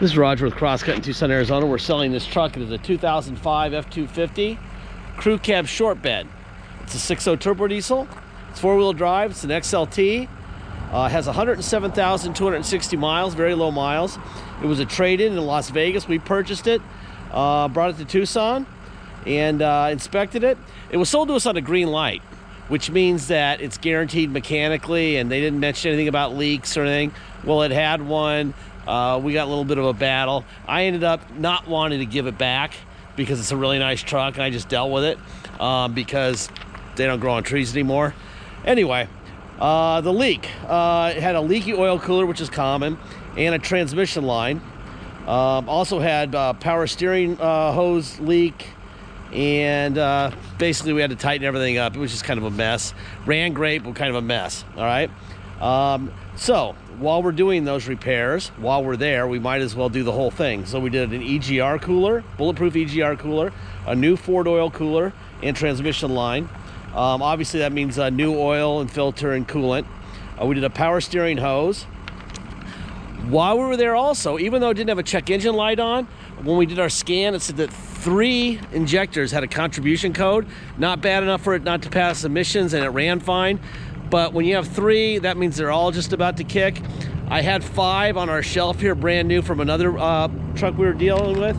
This is Roger with Crosscut in Tucson, Arizona. We're selling this truck. It is a 2005 F250 crew cab short bed. It's a 6.0 turbo diesel. It's four-wheel drive. It's an XLT. Has 107,260 miles, very low miles. It was a trade-in Las Vegas. We purchased it, brought it to Tucson, and inspected it. It was sold to us on a green light, which means that it's guaranteed mechanically, and they didn't mention anything about leaks or anything. Well, it had one. We got a little bit of a battle. I ended up not wanting to give it back because it's a really nice truck, and I just dealt with it because they don't grow on trees anymore. Anyway, the leak. It had a leaky oil cooler, which is common, and a transmission line. Also had power steering hose leak, and basically we had to tighten everything up. It was just kind of a mess. Ran great, but kind of a mess, all right? So while we're doing those repairs, while we're there, we might as well do the whole thing. So we did an EGR cooler, Bulletproof EGR cooler, a new Ford oil cooler, and transmission line. Obviously that means new oil and filter and coolant. We did a power steering hose. While we were there also, even though it didn't have a check engine light on, when we did our scan, it said that 3 injectors had a contribution code. Not bad enough for it not to pass emissions, and it ran fine. But when you have 3, that means they're all just about to kick. I had 5 on our shelf here, brand new from another truck we were dealing with.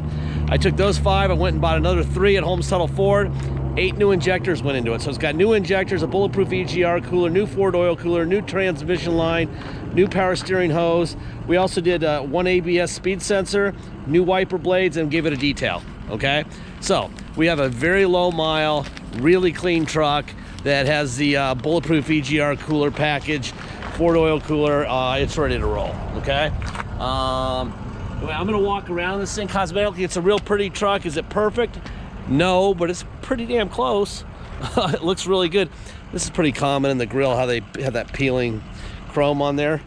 I took those 5, I went and bought another 3 at Home Settle Ford. 8 new injectors went into it. So it's got new injectors, a Bulletproof EGR cooler, new Ford oil cooler, new transmission line, new power steering hose. We also did 1 ABS speed sensor, new wiper blades, and gave it a detail, okay? So we have a very low mile, really clean truck that has the Bulletproof EGR cooler package, Ford oil cooler. It's ready to roll, okay? I'm gonna walk around this thing cosmetically. It's a real pretty truck. Is it perfect? No, but it's pretty damn close. It looks really good. This is pretty common in the grill, how they have that peeling chrome on there.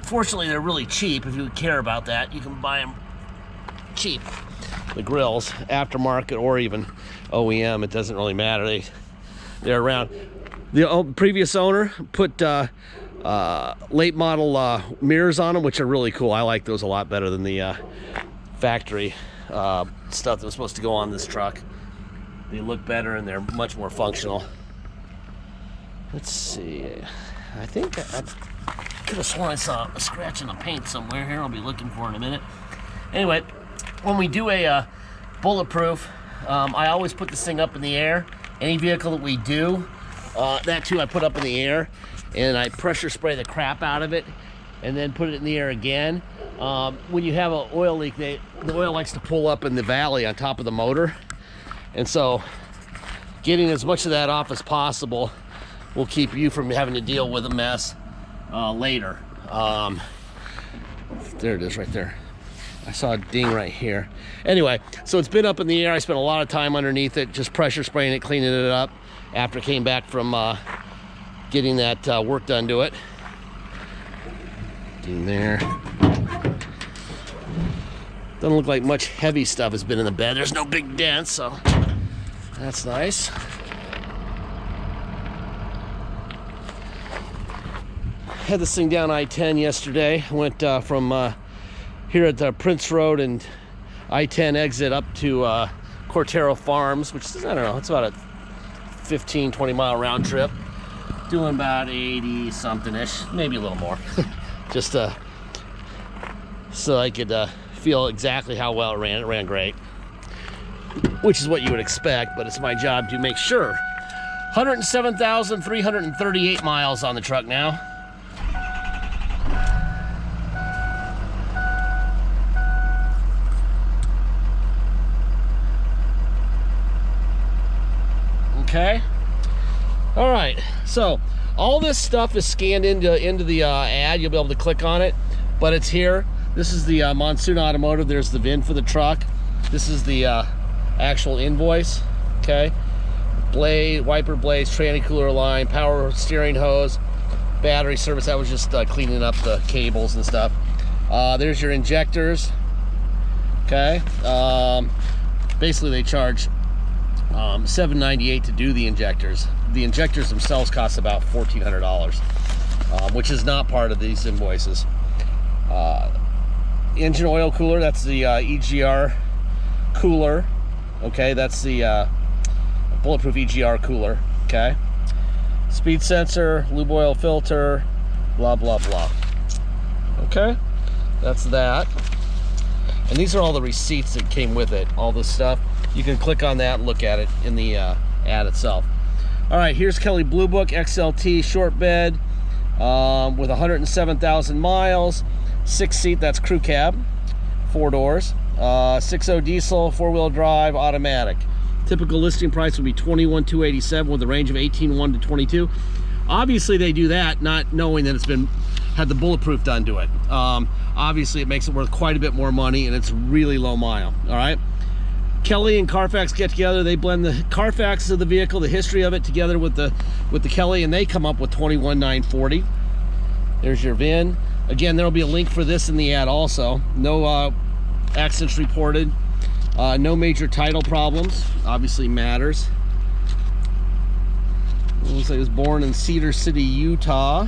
Fortunately, they're really cheap. If you care about that, you can buy them cheap. The grills, aftermarket or even OEM, it doesn't really matter. They're around. The previous owner put late model mirrors on them, which are really cool. I like those a lot better than the factory stuff that was supposed to go on this truck. They look better and they're much more functional. Let's see. I think I could have sworn I saw a scratch in the paint somewhere here. I'll be looking for it in a minute. Anyway, when we do a Bulletproof, I always put this thing up in the air. Any vehicle that we do, that too I put up in the air, and I pressure spray the crap out of it and then put it in the air again. When you have an oil leak, the oil likes to pull up in the valley on top of the motor, and so getting as much of that off as possible will keep you from having to deal with a mess later. There it is right there. I saw a ding right here. Anyway, so it's been up in the air. I spent a lot of time underneath it, just pressure spraying it, cleaning it up after it came back from getting that work done to it. In there. Doesn't look like much heavy stuff has been in the bed. There's no big dents, so that's nice. Had this thing down I-10 yesterday. Went from here at Prince Road and I-10 exit up to Cortero Farms, which is, I don't know, it's about a 15-20 mile round trip. Doing about 80 something-ish, maybe a little more. Just so I could feel exactly how well it ran. It ran great, which is what you would expect, but it's my job to make sure. 107,338 miles on the truck now. Okay. All right. So all this stuff is scanned into the ad. You'll be able to click on it, but it's here. This is the Monsoon Automotive. There's the VIN for the truck. This is the actual invoice. Okay. Blade, wiper blades, tranny cooler line, power steering hose, battery service. That was just cleaning up the cables and stuff. There's your injectors. Okay. Basically, they charge $798 to do the injectors. The injectors themselves cost about $1,400, which is not part of these invoices. engine oil cooler. That's the EGR cooler. Okay, that's the Bulletproof EGR cooler. Okay, speed sensor, lube oil filter, blah blah blah. Okay, that's that. And these are all the receipts that came with it, all this stuff. You can click on that and look at it in the ad itself. All right, here's Kelly Blue Book XLT short bed with 107,000 miles, 6-seat, that's crew cab, 4 doors, 6.0 diesel, 4-wheel drive, automatic. Typical listing price would be $21,287 with a range of 18,100 to 22. Obviously they do that not knowing that it's had the Bulletproof done to it. Obviously it makes it worth quite a bit more money, and it's really low mile. All right, Kelly and Carfax get together, they blend the Carfax of the vehicle, the history of it, together with the Kelly, and they come up with $21,940. There's your VIN. Again, there'll be a link for this in the ad also. No accidents reported, no major title problems, obviously matters. It looks like it was born in Cedar City, Utah.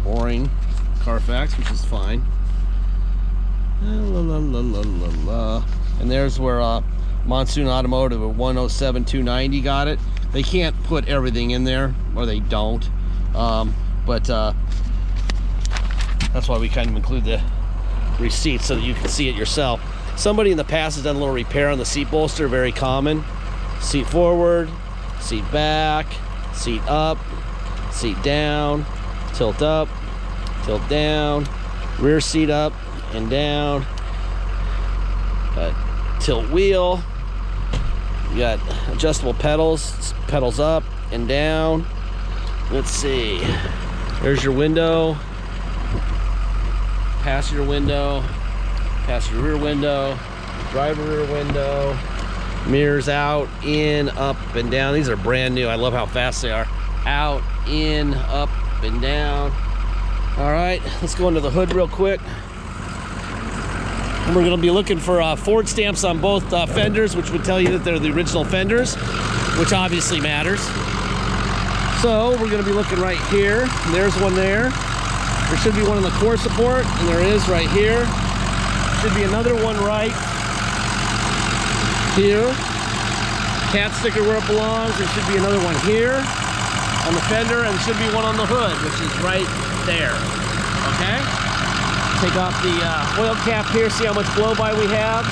Boring Carfax, which is fine. And there's where Monsoon Automotive at 107,290 got it. They can't put everything in there, or they don't, but that's why we kind of include the receipt so that you can see it yourself. Somebody in the past has done a little repair on the seat bolster, very common. Seat forward, seat back, seat up, seat down, tilt up, tilt down, rear seat up and down, tilt wheel. You got adjustable pedals, pedals up and down. Let's see, there's your window, passenger window, passenger rear window, driver rear window, mirrors out, in, up, and down. These are brand new. I love how fast they are. Out, in, up, and down. All right, let's go into the hood real quick. And we're going to be looking for Ford stamps on both fenders, which would tell you that they're the original fenders, which obviously matters. So we're going to be looking right here. There's one there. There should be one on the core support, and there is right here. Should be another one right here. Cat sticker where it belongs. There should be another one here on the fender, and there should be one on the hood, which is right there. Okay? Take off the oil cap here, see how much blow-by we have.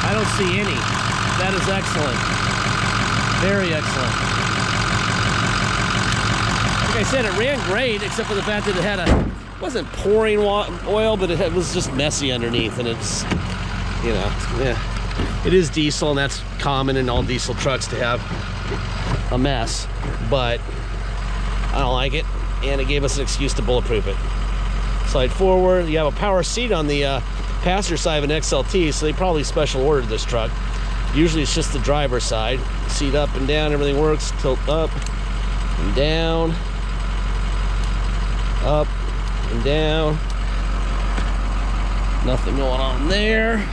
I don't see any. That is excellent. Very excellent. Like I said, it ran great, except for the fact that it had wasn't pouring oil, but it was just messy underneath, and it's, you know, yeah. It is diesel, and that's common in all diesel trucks to have a mess, but I don't like it, and it gave us an excuse to bulletproof it. Slide forward. You have a power seat on the passenger side of an XLT, so they probably special ordered this truck. Usually it's just the driver's side. Seat up and down, everything works. Tilt up and down, up and down. Nothing going on there.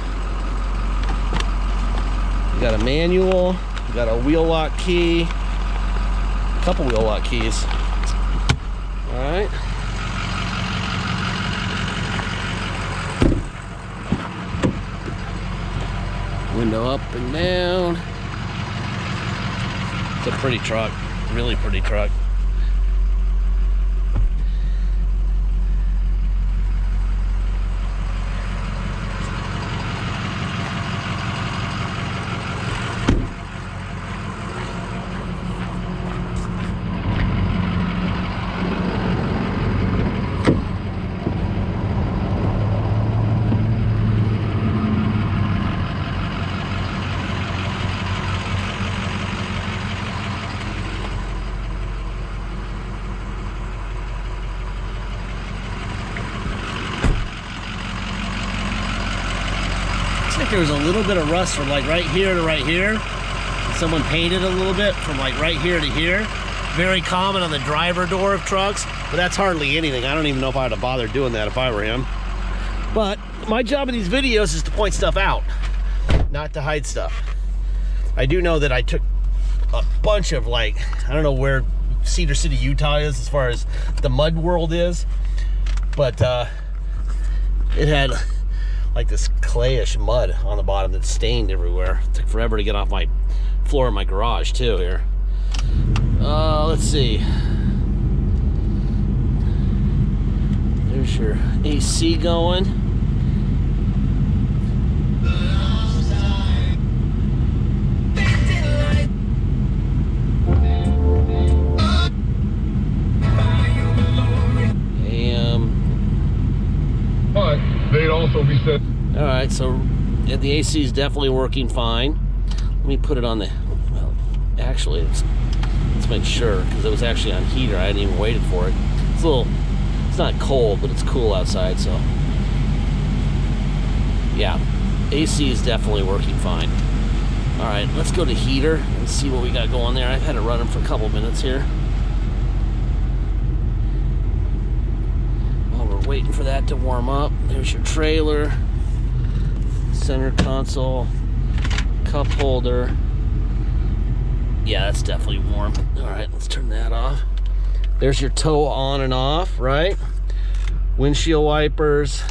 You got a manual, you got a wheel lock key, a couple wheel lock keys. All right. Window up and down. It's a pretty truck, really pretty truck. There was a little bit of rust from like right here to right here. Someone painted a little bit from like right here to here. Very common on the driver door of trucks, but that's hardly anything. I don't even know if I'd have bothered doing that if I were him. But my job in these videos is to point stuff out, not to hide stuff. I do know that I took a bunch of, like, I don't know where Cedar City, Utah is as far as the mud world is. But it had like this clayish mud on the bottom that's stained everywhere. It took forever to get off my floor in my garage too here. Let's see. There's your AC going. But they'd also be said. All right, so the AC is definitely working fine. Let me put it on the, well, actually, let's make sure, because it was actually on heater. I hadn't even waited for it. It's a little, it's not cold, but it's cool outside, so. Yeah, AC is definitely working fine. All right, let's go to heater and see what we got going there. I've had it running for a couple minutes here. While we're waiting for that to warm up, there's your trailer, center console, cup holder. Yeah, that's definitely warm. All right, let's turn that off. There's your tow on and off, right? Windshield wipers.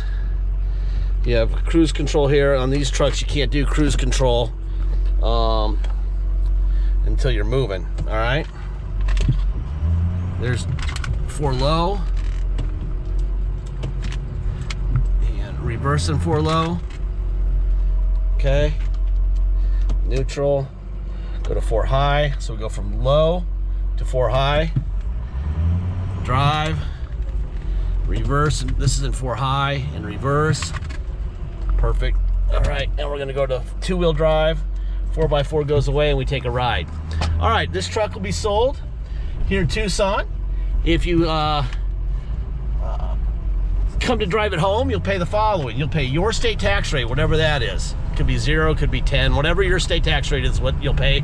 You have cruise control here. On these trucks, you can't do cruise control until you're moving, all right? There's for low. And reverse and for low. Okay. Neutral. Go to 4 high. So we go from low to 4 high. Drive. Reverse. This is in 4 high and reverse. Perfect. All right, now we're gonna go to 2-wheel drive. 4x4 goes away and we take a ride. All right, this truck will be sold here in Tucson. If you come to drive it home, you'll pay the following. You'll pay your state tax rate, whatever that is. Could be 0, could be 10, whatever your state tax rate is, what you'll pay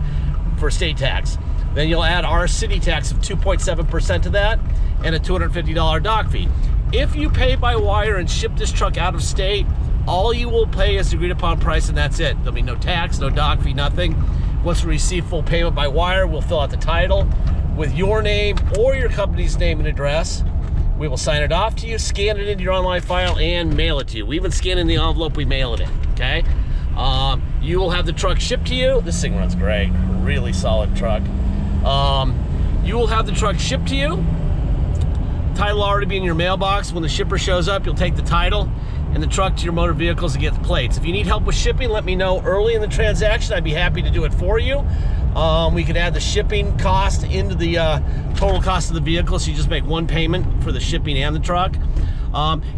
for state tax. Then you'll add our city tax of 2.7% to that and a $250 dock fee. If you pay by wire and ship this truck out of state, all you will pay is the agreed upon price, and that's it. There'll be no tax, no dock fee, nothing. Once we receive full payment by wire, we'll fill out the title with your name or your company's name and address. We will sign it off to you, scan it into your online file, and mail it to you. We even scan in the envelope, we mail it in, okay? You will have the truck shipped to you. This thing runs great, really solid truck. You will have the truck shipped to you. Title will already be in your mailbox. When the shipper shows up, you'll take the title and the truck to your motor vehicles to get the plates. If you need help with shipping, let me know early in the transaction. I'd be happy to do it for you. We could add the shipping cost into the total cost of the vehicle, so you just make one payment for the shipping and the truck.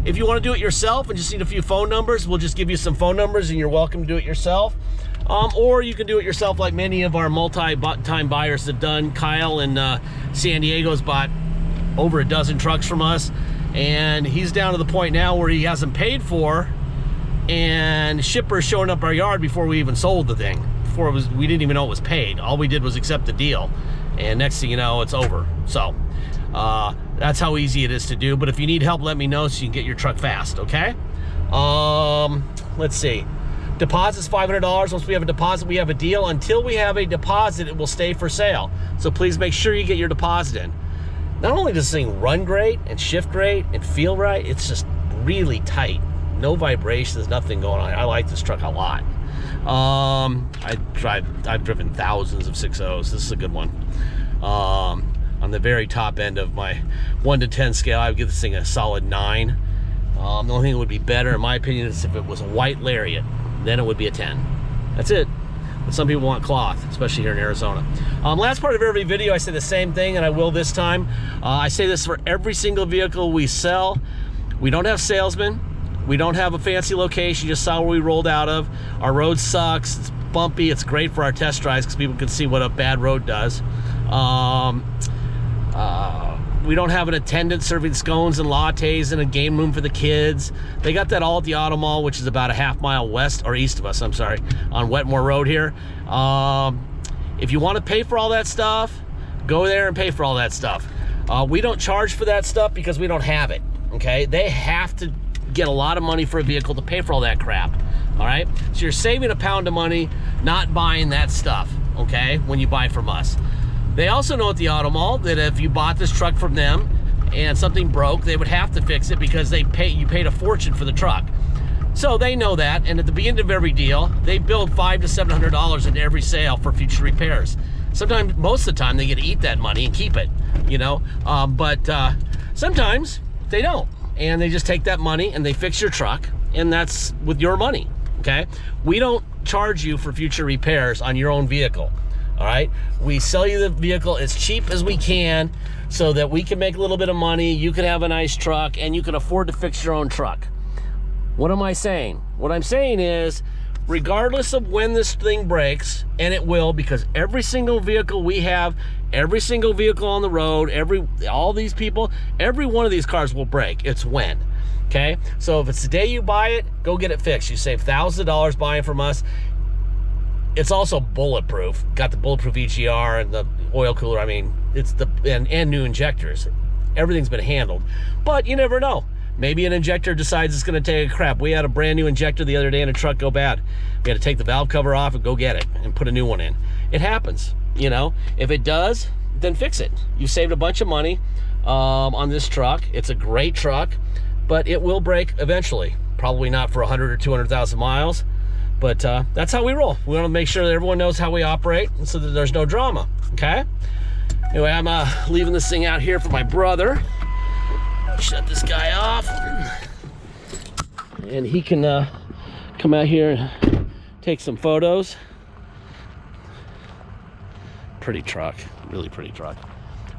If you want to do it yourself and just need a few phone numbers, we'll just give you some phone numbers and you're welcome to do it yourself. Or you can do it yourself like many of our multi-time buyers have done. Kyle in San Diego's bought over a dozen trucks from us, and he's down to the point now where he hasn't paid for, and shippers showing up our yard before we even sold the thing. Before we didn't even know it was paid. All we did was accept the deal, and next thing you know, it's over. So that's how easy it is to do. But if you need help, let me know so you can get your truck fast, okay? Let's see. Deposit's $500. Once we have a deposit, we have a deal. Until we have a deposit, it will stay for sale. So please make sure you get your deposit in. Not only does this thing run great and shift great and feel right, it's just really tight. No vibrations, nothing going on. I like this truck a lot. I've driven thousands of 6.0s. This is a good one. On the very top end of my 1 to 10 scale, I would give this thing a solid 9. The only thing that would be better, in my opinion, is if it was a white Lariat. Then it would be a 10. That's it. But some people want cloth, especially here in Arizona. Last part of every video, I say the same thing, and I will this time. I say this for every single vehicle we sell. We don't have salesmen. We don't have a fancy location. You just saw where we rolled out of. Our road sucks. It's bumpy. It's great for our test drives because people can see what a bad road does. We don't have an attendant serving scones and lattes in a game room for the kids. They got that all at the Auto Mall, which is about a half mile west or east of us, I'm sorry, on Wetmore Road here. If you want to pay for all that stuff, go there and pay for all that stuff. We don't charge for that stuff because we don't have it, okay? They have to get a lot of money for a vehicle to pay for all that crap, all right? So you're saving a pound of money not buying that stuff, okay, when you buy from us. They also know at the auto mall that if you bought this truck from them and something broke, they would have to fix it because you paid a fortune for the truck. So they know that, and at the beginning of every deal, they build $500 to $700 into every sale for future repairs. Sometimes, most of the time, they get to eat that money and keep it, you know. But sometimes they don't, and they just take that money and they fix your truck, and that's with your money, okay? We don't charge you for future repairs on your own vehicle, all right? We sell you the vehicle as cheap as we can so that we can make a little bit of money, you can have a nice truck, and you can afford to fix your own truck. What am I saying? What I'm saying is, regardless of when this thing breaks, and it will, because every single vehicle we have, every single vehicle on the road, all these people, every one of these cars will break. It's when, okay? So if it's the day you buy it, go get it fixed. You save thousands of dollars buying from us. It's also bulletproof. Got the bulletproof EGR and the oil cooler. I mean, it's and new injectors. Everything's been handled, but you never know. Maybe an injector decides it's going to take a crap. We had a brand new injector the other day in a truck go bad. We had to take the valve cover off and go get it and put a new one in. It happens, you know. If it does, then fix it. You saved a bunch of money on this truck. It's a great truck, but it will break eventually. Probably not for 100 or 200,000 miles, but that's how we roll. We want to make sure that everyone knows how we operate so that there's no drama, okay? Anyway, I'm leaving this thing out here for my brother. Shut this guy off, and he can come out here and take some photos. Pretty truck, really pretty truck.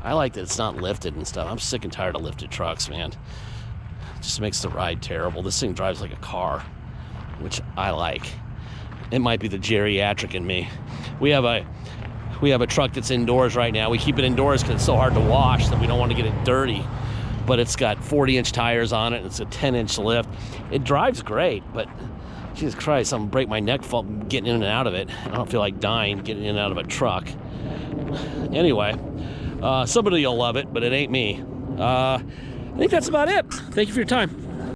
I like that it's not lifted and stuff. I'm sick and tired of lifted trucks, man. It just makes the ride terrible. This thing drives like a car, which I like. It might be the geriatric in me. We have a truck that's indoors right now. We keep it indoors because it's so hard to wash that we don't want to get it dirty. But it's got 40-inch tires on it, and it's a 10-inch lift. It drives great, but Jesus Christ, I'm gonna break my neck getting in and out of it. I don't feel like dying getting in and out of a truck. Anyway, somebody will love it, but it ain't me. I think that's about it. Thank you for your time.